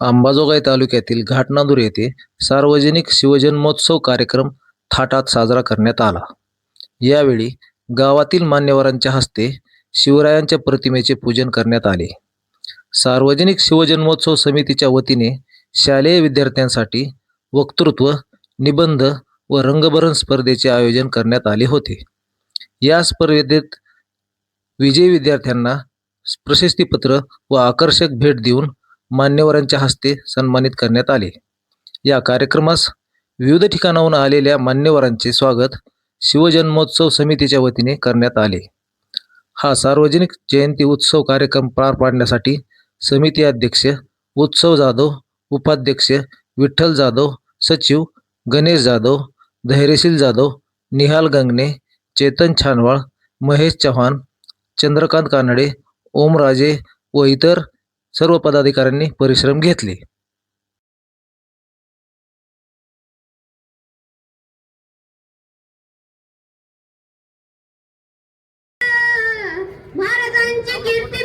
अंबाजोगाई तालुक्यातील घाटनांदूर येथे सार्वजनिक शिवजन्मोत्सव कार्यक्रम थाटात साजरा करण्यात आला. यावेळी गावातील मान्यवरांच्या हस्ते शिवरायांच्या प्रतिमेचे पूजन करण्यात आले. सार्वजनिक शिवजन्मोत्सव समितीच्या वतीने शालेय विद्यार्थ्यांसाठी वक्तृत्व, निबंध व रंगभरण स्पर्धेचे आयोजन करण्यात आले होते. या स्पर्धेत विजयी विद्यार्थ्यांना प्रशस्तीपत्र व आकर्षक भेट देऊन मान्यवरांच्या हस्ते सन्मानित करण्यात आले. या कार्यक्रमास विविध ठिकाणाहून आलेल्या मान्यवरांचे स्वागत शिवजन्मोत्सव समितीच्या वतीने करण्यात आले. हा सार्वजनिक जयंती उत्सव कार्यक्रम पार पाडण्यासाठी समिती अध्यक्ष उत्सव जाधव, उपाध्यक्ष विठ्ठल जाधव, सचिव गणेश जाधव, धैर्यशील जाधव, निहाल गंगणे, चेतन छानवाळ, महेश चव्हाण, चंद्रकांत कानडे, ओमराजे व इतर सर्व पदाधिकाऱ्यांनी परिश्रम घेतले. महाराजांची कीर्ती